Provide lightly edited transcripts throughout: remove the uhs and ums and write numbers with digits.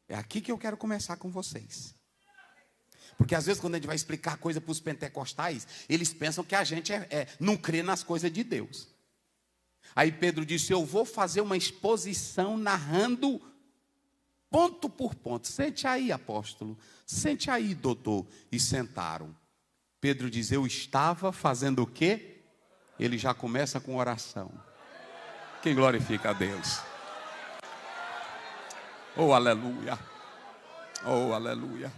É aqui que eu quero começar com vocês. Porque às vezes quando a gente vai explicar coisa para os pentecostais, eles pensam que a gente não crê nas coisas de Deus. Aí Pedro disse, eu vou fazer uma exposição narrando ponto por ponto. Sente aí, apóstolo. Sente aí, doutor. E sentaram. Pedro diz, eu estava fazendo o quê? Ele já começa com oração. Quem glorifica a Deus? Oh, aleluia. Oh, aleluia.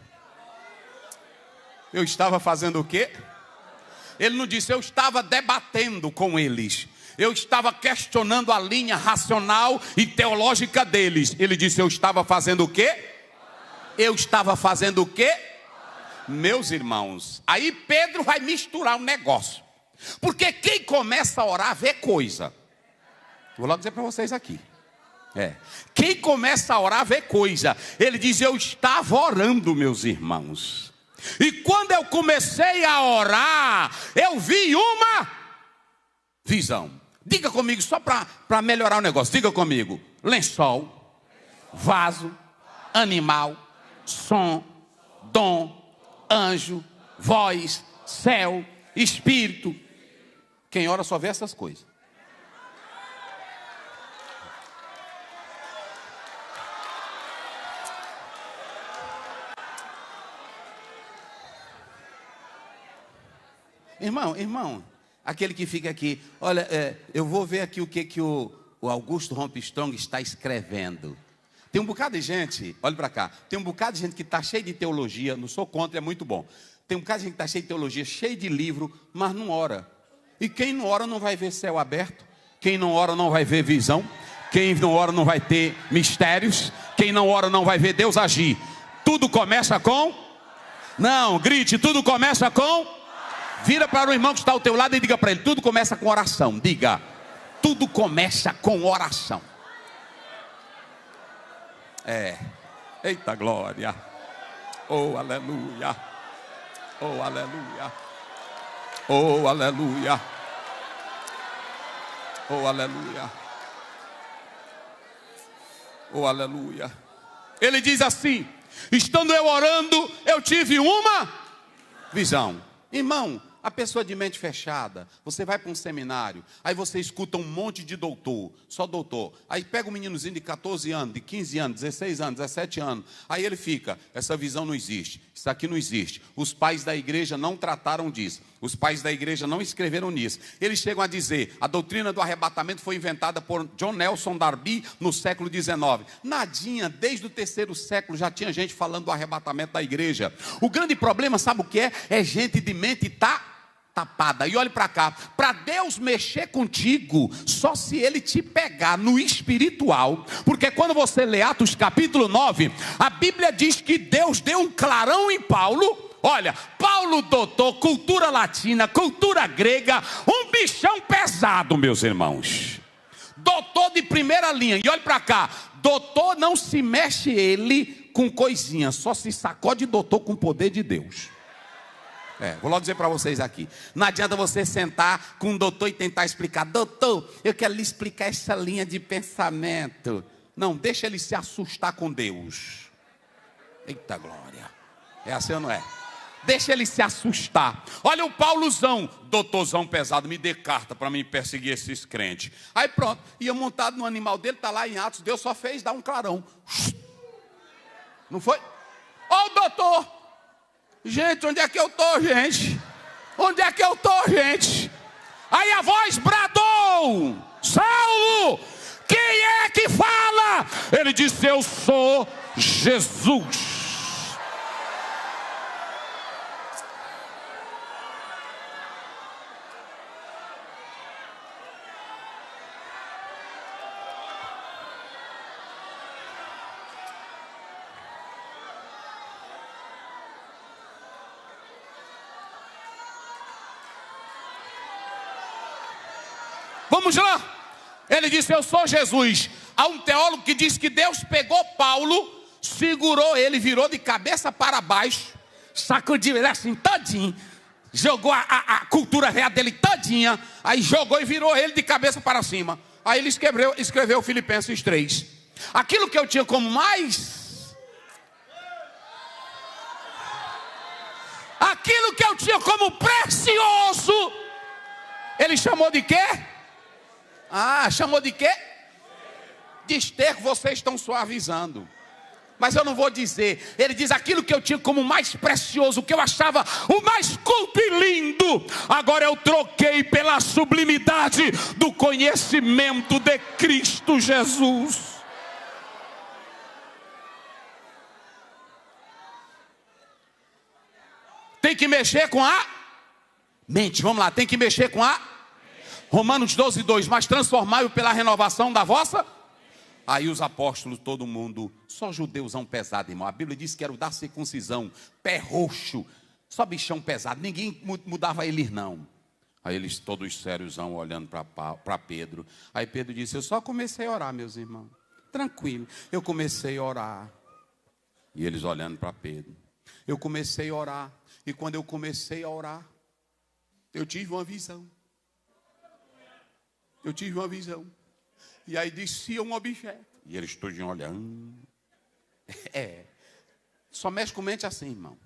Eu estava fazendo o quê? Ele não disse, eu estava debatendo com eles. Eu estava questionando a linha racional e teológica deles. Ele disse, eu estava fazendo o quê? Eu estava fazendo o quê? Meus irmãos, aí Pedro vai misturar um negócio. Porque quem começa a orar vê coisa. Vou logo dizer para vocês aqui. Quem começa a orar vê coisa. Ele diz, eu estava orando, meus irmãos. E quando eu comecei a orar, eu vi uma visão. Diga comigo, só para melhorar o negócio. Diga comigo, lençol, vaso, animal, som, dom, anjo, voz, céu, espírito. Quem ora só vê essas coisas. Irmão, aquele que fica aqui, olha, eu vou ver aqui o que o Augusto Armstrong está escrevendo. Tem um bocado de gente, olha para cá, tem um bocado de gente que está cheio de teologia, não sou contra, é muito bom. Tem um bocado de gente que está cheio de teologia, cheio de livro, mas não ora. E quem não ora não vai ver céu aberto, quem não ora não vai ver visão, quem não ora não vai ter mistérios, quem não ora não vai ver Deus agir. Tudo começa com? Não, grite, tudo começa com? Vira para o irmão que está ao teu lado e diga para ele, tudo começa com oração. Diga, tudo começa com oração. Eita glória. Oh aleluia. Oh aleluia. Oh aleluia. Oh aleluia. Oh aleluia. Ele diz assim, estando eu orando, eu tive uma visão. Irmão, a pessoa de mente fechada, você vai para um seminário, aí você escuta um monte de doutor, só doutor. Aí pega um meninozinho de 14 anos, de 15 anos, 16 anos, 17 anos. Aí ele fica, essa visão não existe, isso aqui não existe. Os pais da igreja não trataram disso. Os pais da igreja não escreveram nisso. Eles chegam a dizer, a doutrina do arrebatamento foi inventada por John Nelson Darby no século XIX. Nadinha, desde o 3º século já tinha gente falando do arrebatamento da igreja. O grande problema, sabe o que é? É gente de mente tapada. E olhe para cá, para Deus mexer contigo, só se Ele te pegar no espiritual. Porque quando você lê Atos capítulo 9, a Bíblia diz que Deus deu um clarão em Paulo. Olha, Paulo doutor, cultura latina, cultura grega, um bichão pesado, meus irmãos. Doutor de primeira linha. E olhe para cá, doutor não se mexe ele com coisinha, só se sacode doutor com o poder de Deus. Vou logo dizer para vocês aqui. Não adianta você sentar com um doutor e tentar explicar. Doutor, eu quero lhe explicar essa linha de pensamento. Não, deixa ele se assustar com Deus. Eita glória. É assim ou não é? Deixa ele se assustar. Olha o Paulozão, doutorzão pesado, me dê carta para mim perseguir esses crentes. Aí pronto, ia montado no animal dele, está lá em Atos, Deus só fez dar um clarão. Não foi? Ô doutor! Gente, onde é que eu estou, gente? Onde é que eu estou, gente? Aí a voz bradou, Saulo, quem é que fala? Ele disse, eu sou Jesus. Vamos lá. Ele disse, eu sou Jesus. Há um teólogo que diz que Deus pegou Paulo, segurou ele, virou de cabeça para baixo, sacudiu ele assim todinho, jogou a cultura real dele todinha, aí jogou e virou ele de cabeça para cima. Aí ele escreveu Filipenses 3. Aquilo que eu tinha como mais aquilo que eu tinha como precioso, ele chamou de quê? Chamou de quê? De esterco. Vocês estão suavizando, mas eu não vou dizer. Ele diz: aquilo que eu tinha como mais precioso, o que eu achava o mais culto e lindo, agora eu troquei pela sublimidade do conhecimento de Cristo Jesus. Tem que mexer com a mente. Vamos lá, tem que mexer com a Romanos 12:2. Mas transformai-o pela renovação da vossa. Aí os apóstolos, todo mundo, só judeuzão pesado, irmão. A Bíblia diz que era o da circuncisão, pé roxo, só bichão pesado, ninguém mudava eles não. Aí eles todos sériosão olhando para Pedro. Aí Pedro disse: eu só comecei a orar, meus irmãos, tranquilo, eu comecei a orar. E eles olhando para Pedro. Eu comecei a orar, e quando eu comecei a orar, eu tive uma visão. Eu tive uma visão. E aí descia um objeto. E eles todos olhando. Só mexe com mente assim, irmão.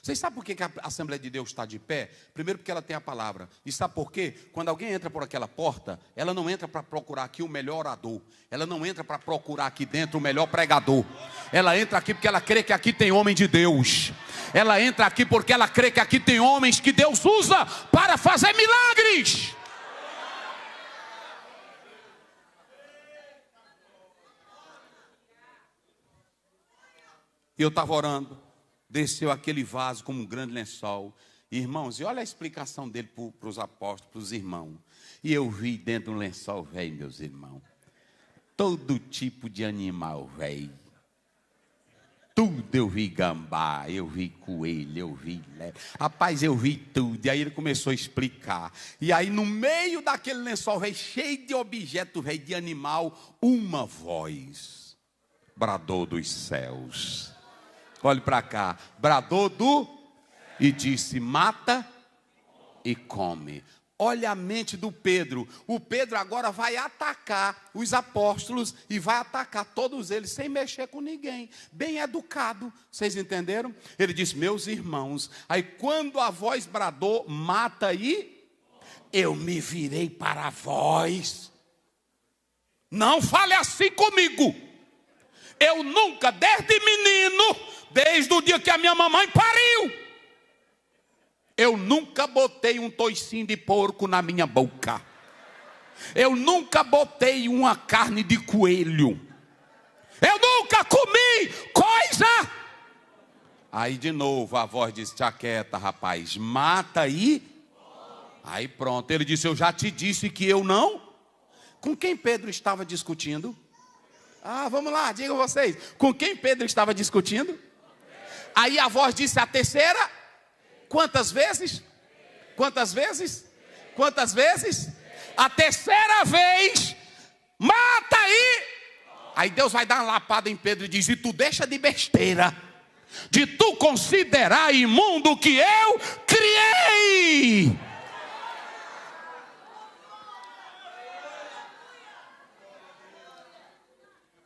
Vocês sabem por que a Assembleia de Deus está de pé? Primeiro porque ela tem a palavra. E sabe por quê? Quando alguém entra por aquela porta, ela não entra para procurar aqui o melhor orador. Ela não entra para procurar aqui dentro o melhor pregador. Ela entra aqui porque ela crê que aqui tem homem de Deus. Ela entra aqui porque ela crê que aqui tem homens que Deus usa para fazer milagres. E eu estava orando, desceu aquele vaso como um grande lençol. Irmãos, e olha a explicação dele para os apóstolos, para os irmãos. E eu vi dentro do lençol, velho, meus irmãos, todo tipo de animal, velho. Tudo eu vi gambá, eu vi coelho, eu vi lebre. Rapaz, eu vi tudo. E aí ele começou a explicar. E aí no meio daquele lençol, velho, cheio de objeto, velho, de animal, uma voz bradou dos céus. Olhe para cá, bradou e disse: mata e come. Olha a mente do Pedro. O Pedro agora vai atacar os apóstolos e vai atacar todos eles sem mexer com ninguém. Bem educado, vocês entenderam? Ele disse: meus irmãos. Aí quando a voz bradou, mata e eu me virei para a voz. Não fale assim comigo. Eu nunca, desde menino, desde o dia que a minha mamãe pariu, eu nunca botei um toicinho de porco na minha boca. Eu nunca botei uma carne de coelho. Eu nunca comi coisa. Aí de novo a voz disse: te aquieta, rapaz, mata aí. Aí pronto, ele disse: eu já te disse que eu não. Com quem Pedro estava discutindo? Vamos lá, digam vocês. Com quem Pedro estava discutindo? Aí a voz disse a terceira. Quantas vezes? Quantas vezes? Quantas vezes? A terceira vez. Mata aí. Aí Deus vai dar uma lapada em Pedro e diz: e tu deixa de besteira, de tu considerar imundo o que eu criei.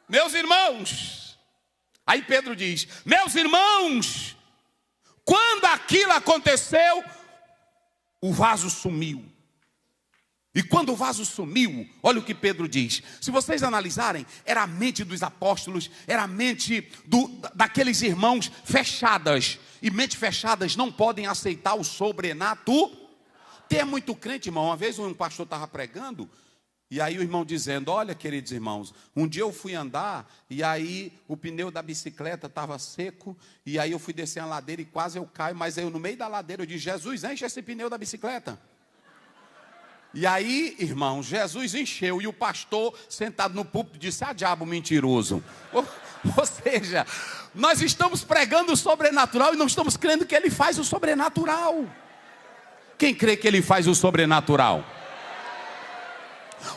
Meus irmãos, aí Pedro diz: meus irmãos, quando aquilo aconteceu, o vaso sumiu. E quando o vaso sumiu, olha o que Pedro diz. Se vocês analisarem, era a mente dos apóstolos, era a mente daqueles irmãos fechadas. E mentes fechadas não podem aceitar o sobrenatural. Tem muito crente, irmão. Uma vez um pastor estava pregando, e aí o irmão dizendo: olha, queridos irmãos, um dia eu fui andar, e aí o pneu da bicicleta estava seco, e aí eu fui descer a ladeira e quase eu caio, mas aí eu, no meio da ladeira eu disse: Jesus, enche esse pneu da bicicleta. E aí, irmão, Jesus encheu, e o pastor sentado no púlpito disse: diabo mentiroso. Ou seja, nós estamos pregando o sobrenatural e não estamos crendo que ele faz o sobrenatural. Quem crê que ele faz o sobrenatural?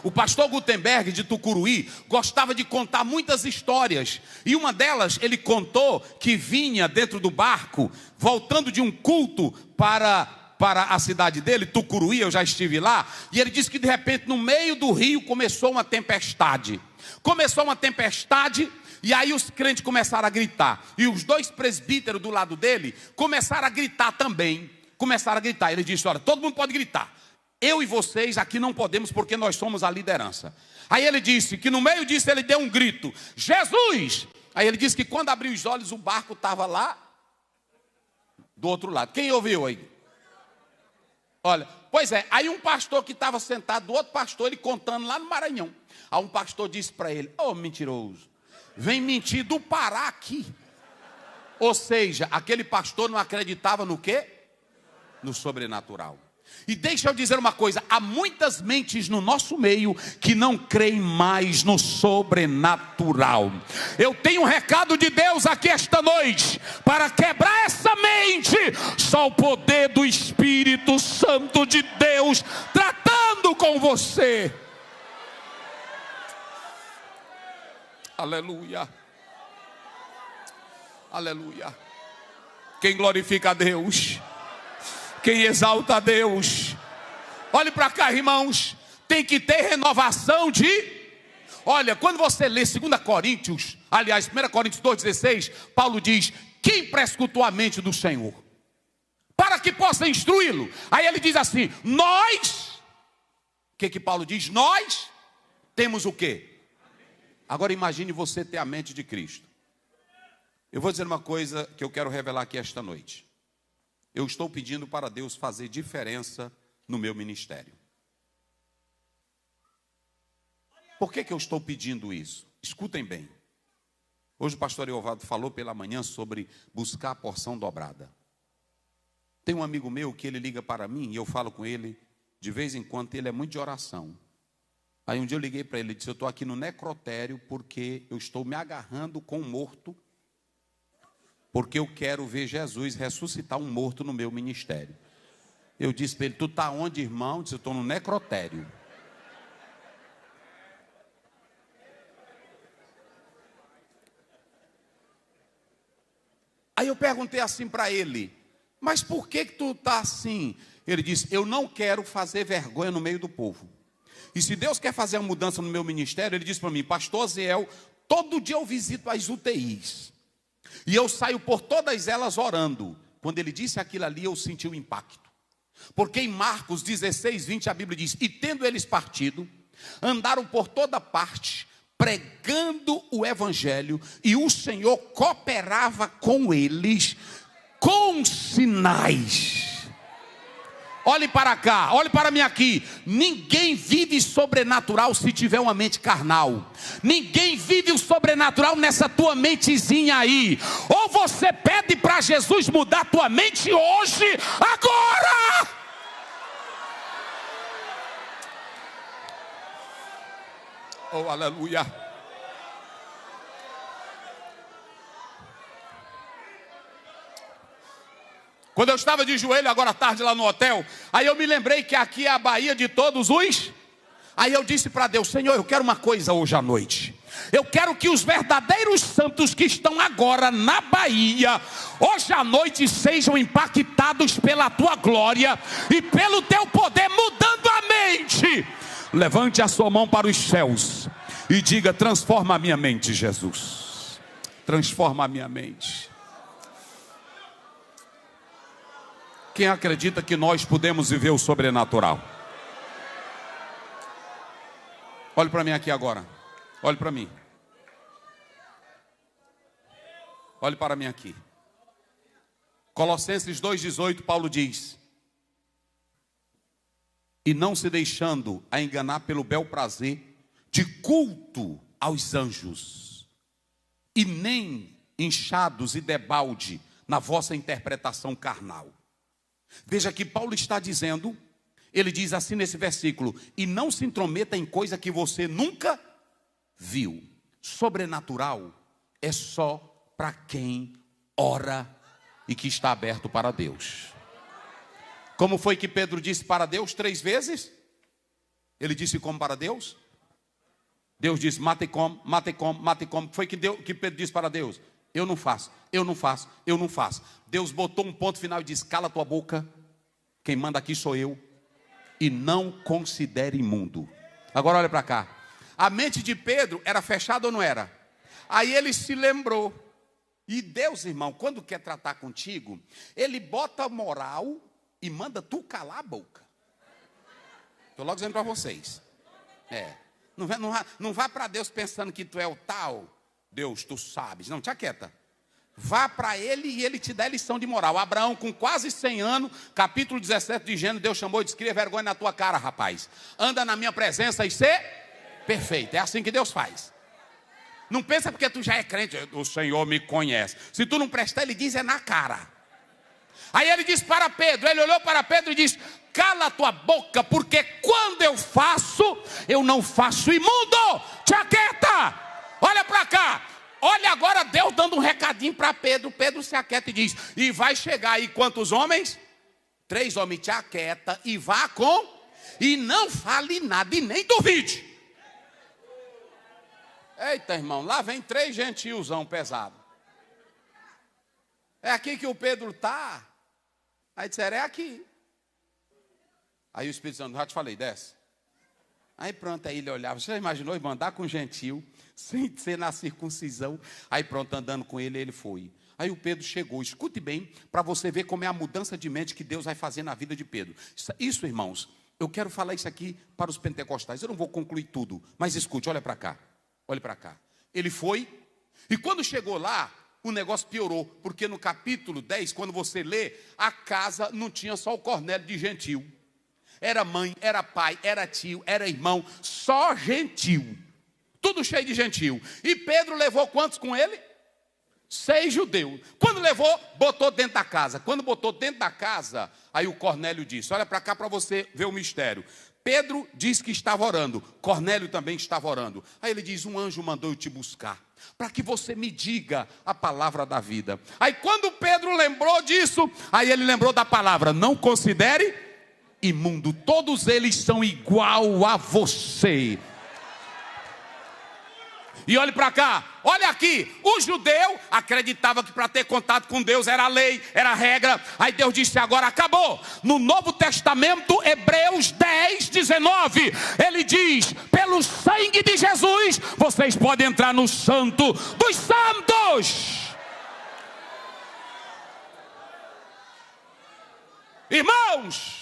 O pastor Gutenberg de Tucuruí gostava de contar muitas histórias. E uma delas, ele contou que vinha dentro do barco, voltando de um culto para a cidade dele, Tucuruí, eu já estive lá. E ele disse que de repente no meio do rio começou uma tempestade. Começou uma tempestade, E aí os crentes começaram a gritar. E os dois presbíteros do lado dele começaram a gritar também. Começaram a gritar. Ele disse: olha, todo mundo pode gritar. Eu e vocês aqui não podemos porque nós somos a liderança. Aí ele disse que no meio disso ele deu um grito: Jesus! Aí ele disse que quando abriu os olhos o barco estava lá do outro lado. Quem ouviu aí? Olha, pois é, aí um pastor que estava sentado do outro pastor, ele contando lá no Maranhão. Aí um pastor disse para ele: ô mentiroso, vem mentir do Pará aqui. Ou seja, aquele pastor não acreditava no quê? No sobrenatural. E deixa eu dizer uma coisa: há muitas mentes no nosso meio que não creem mais no sobrenatural. Eu tenho um recado de Deus aqui esta noite, para quebrar essa mente. Só o poder do Espírito Santo de Deus tratando com você. Aleluia. Aleluia. Quem glorifica a Deus, quem exalta a Deus, olhe para cá, irmãos. Tem que ter renovação de... Olha, quando você lê 2 Coríntios, aliás, 1 Coríntios 2,16, Paulo diz: quem prescutou a mente do Senhor, para que possa instruí-lo? Aí ele diz assim: nós, o que Paulo diz? Nós temos o quê? Agora imagine você ter a mente de Cristo. Eu vou dizer uma coisa que eu quero revelar aqui esta noite. Eu estou pedindo para Deus fazer diferença no meu ministério. Por que eu estou pedindo isso? Escutem bem. Hoje o pastor Eovaldo falou pela manhã sobre buscar a porção dobrada. Tem um amigo meu que ele liga para mim e eu falo com ele de vez em quando. Ele é muito de oração. Aí um dia eu liguei para ele e disse: eu estou aqui no necrotério porque eu estou me agarrando com um morto, porque eu quero ver Jesus ressuscitar um morto no meu ministério. Eu disse para ele: tu está onde, irmão? Eu disse: eu estou no necrotério. Aí eu perguntei assim para ele: mas por que tu está assim? Ele disse: eu não quero fazer vergonha no meio do povo. E se Deus quer fazer uma mudança no meu ministério, ele disse para mim: pastor Aziel, todo dia eu visito as UTIs. E eu saio por todas elas orando. Quando ele disse aquilo ali, eu senti o impacto. Porque em Marcos 16, 20, a Bíblia diz: e tendo eles partido, andaram por toda parte, pregando o evangelho, e o Senhor cooperava com eles, com sinais. Olhe para cá, olhe para mim aqui. Ninguém vive sobrenatural se tiver uma mente carnal. Ninguém vive o sobrenatural nessa tua mentezinha aí. Ou você pede para Jesus mudar tua mente hoje, agora. Oh, aleluia. Quando eu estava de joelho agora à tarde lá no hotel, aí eu me lembrei que aqui é a Bahia de todos os... Aí eu disse para Deus: Senhor, eu quero uma coisa hoje à noite. Eu quero que os verdadeiros santos que estão agora na Bahia, hoje à noite, sejam impactados pela tua glória e pelo teu poder, mudando a mente. Levante a sua mão para os céus e diga: transforma a minha mente, Jesus. Transforma a minha mente. Quem acredita que nós podemos viver o sobrenatural? Olhe para mim aqui agora. Olhe para mim. Olhe para mim aqui. Colossenses 2,18, Paulo diz: e não se deixando a enganar pelo bel prazer de culto aos anjos, e nem inchados e debalde na vossa interpretação carnal. Veja que Paulo está dizendo, ele diz assim nesse versículo: e não se intrometa em coisa que você nunca viu. Sobrenatural é só para quem ora e que está aberto para Deus. Como foi que Pedro disse para Deus 3 vezes? Ele disse como para Deus? Deus disse: mate como, mate como, mate como. Foi que Pedro disse para Deus: eu não faço, eu não faço, eu não faço. Deus botou um ponto final e disse: cala tua boca, quem manda aqui sou eu, e não considere imundo. Agora olha para cá. A mente de Pedro era fechada ou não era? Aí ele se lembrou. E Deus, irmão, quando quer tratar contigo, Ele bota moral e manda tu calar a boca. Estou logo dizendo para vocês. Não vá para Deus pensando que tu é o tal. Deus, tu sabes. Não, te aquieta. Vá para Ele e Ele te dá lição de moral. Abraão, com quase 100 anos, capítulo 17 de Gênesis, Deus chamou e disse: cria vergonha na tua cara, rapaz. Anda na minha presença e ser perfeito. É assim que Deus faz. Não pensa porque tu já é crente, o Senhor me conhece. Se tu não prestar, Ele diz, é na cara. Aí Ele disse para Pedro, Ele olhou para Pedro e disse: cala a tua boca, porque quando eu faço, eu não faço imundo. Te aquieta. Olha para cá. Olha agora Deus dando um recadinho para Pedro. Pedro se aquieta e diz: e vai chegar aí quantos homens? 3 homens. Te aquieta e vá com, e não fale nada e nem duvide. Eita, irmão, lá vem 3 gentiosão pesado. É aqui que o Pedro está. Aí disseram, é aqui. Aí o Espírito Santo, já te falei, desce. Aí pronto, aí ele olhava. Você já imaginou ele andar com um gentil, sem ser na circuncisão? Aí pronto, andando com ele, ele foi. Aí o Pedro chegou. Escute bem, para você ver como é a mudança de mente que Deus vai fazer na vida de Pedro. Isso, irmãos, eu quero falar isso aqui para os pentecostais. Eu não vou concluir tudo, mas escute, olha para cá. Olha para cá. Ele foi, e quando chegou lá, o negócio piorou, porque no capítulo 10, quando você lê, a casa não tinha só o Cornélio de gentil. Era mãe, era pai, era tio, era irmão, só gentil. Tudo cheio de gentil. E Pedro levou quantos com ele? 6 judeus. Quando levou, botou dentro da casa. Quando botou dentro da casa, aí o Cornélio disse, olha para cá para você ver o mistério. Pedro diz que estava orando, Cornélio também estava orando. Aí ele diz, um anjo mandou eu te buscar, para que você me diga a palavra da vida. Aí quando Pedro lembrou disso, aí ele lembrou da palavra, não considere imundo, todos eles são igual a você. E olhe para cá, olha aqui, o judeu acreditava que para ter contato com Deus era a lei, era a regra. Aí Deus disse, agora acabou. No Novo Testamento, Hebreus 10, 19, ele diz, pelo sangue de Jesus, vocês podem entrar no santo dos santos. Irmãos,